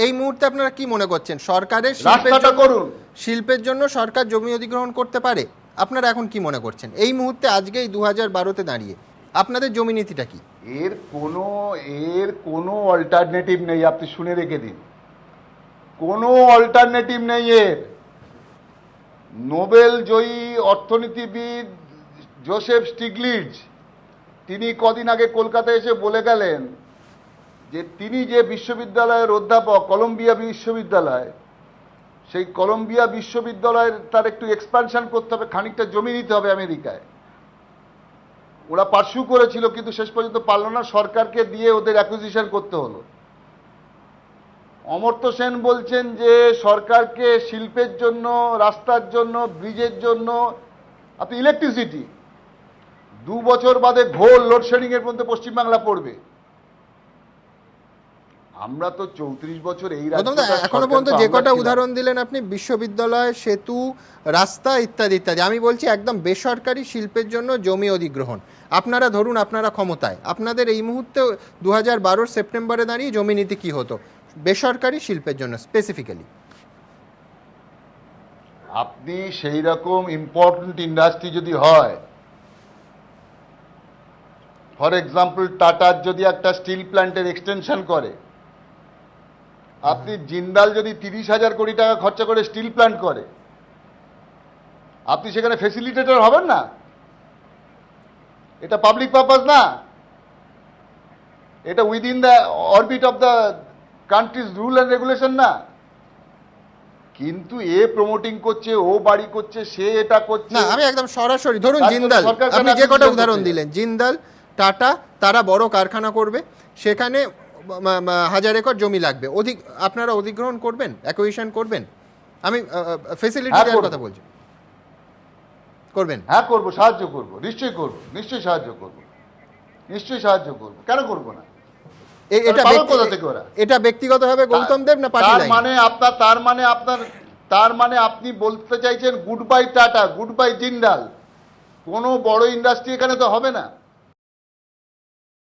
এই মুহূর্তে আপনারা কি মনে করছেন সরকারের শিল্পের জন্য সরকার জমি অধিগ্রহণ করতে পারে? আপনারা এখন কি মনে করছেন এই মুহূর্তে, আজকে এই 2012-তে দাঁড়িয়ে আপনাদের জমি নীতিটা কি? এর কোনো অল্টারনেটিভ নেই, আপনি শুনে রেখে দিন, কোনো অল্টারনেটিভ নেই এর। নোবেল জয়ী অর্থনীতিবিদ জোসেফ স্টিগলিটজ তিনি কদিন আগে কলকাতায় এসে বলে গেলেন যে তিনি যে বিশ্ববিদ্যালয়ের অধ্যাপক, কলম্বিয়া বিশ্ববিদ্যালয়, সেই কলম্বিয়া বিশ্ববিদ্যালয়ের তার একটু এক্সপানশন করতে হবে, খানিকটা জমি নিতে হবে আমেরিকায়। ওরা পার্সু করেছিল কিন্তু শেষ পর্যন্ত পারল না, সরকারকে দিয়ে ওদের অ্যাকুইজিশন করতে হলো। অমর্ত্য সেন বলছেন যে সরকারকে শিল্পের জন্য, রাস্তার জন্য, ব্রিজের জন্য, আপনি ইলেকট্রিসিটি 2 বছর বাদে ঘোর লোডশেডিং এর মধ্যে পশ্চিমবাংলা পড়বে। আমরা তো 34 বছর এই রাজ্যে এখনো পর্যন্ত যে কটা উদাহরণ দিলেন আপনি, বিশ্ববিদ্যালয়, সেতু, রাস্তা ইত্যাদি ইত্যাদি, আমি বলছি একদম বেসরকারি শিল্পের জন্য জমি অধিগ্রহণ। আপনারা ধরুন আপনারা ক্ষমতায়, আপনাদের এই মুহূর্তে 2012 সেপ্টেম্বরে দাঁড়িয়ে জমি নীতি কি হতো বেসরকারি শিল্পের জন্য স্পেসিফিক্যালি? আপনি সেই রকম ইম্পর্টেন্ট ইন্ডাস্ট্রি যদি হয়, ফর এক্সাম্পল টাটার যদি একটা স্টিল প্ল্যান্টের এক্সটেনশন করে, আপনি জিন্দাল যদি 30,000 কোটি টাকা খরচা করে স্টিল প্ল্যান্ট করে, আপনি সেখানে ফেসিলিটেটর হবেন না? এটা পাবলিক পারপাস না, এটা within the orbit of the countries rule and regulation না। কিন্তু এ প্রমোটিং করছে, ও বাড়ি করছে, সে এটা করছে না। আমি একদম সরাসরি ধরুন জিন্দাল, আপনি যে কটা উদাহরণ দিলেন, জিন্দাল, টাটা, তারা বড় কারখানা করবে, সেখানে 1000 একর জমি লাগবে, আপনারা অধিগ্রহণ করবেন, অ্যাকুইজিশন করবেন? আমি ফ্যাসিলিটি দেওয়ার কথা বলছি। করবেন? হ্যাঁ করবো, সাহায্য করবো, নিশ্চয়ই করবো, নিশ্চয়ই সাহায্য করবো, নিশ্চয়ই সাহায্য করবো, কেন করবো না? এটা ব্যক্তিগতভাবে গৌতম দেব না পার্টি লাইন? তার মানে আপনি বলতে চাইছেন good bye tata, good bye Jindal, কোনো বড় ইন্ডাস্ট্রি এখানে তো হবে না।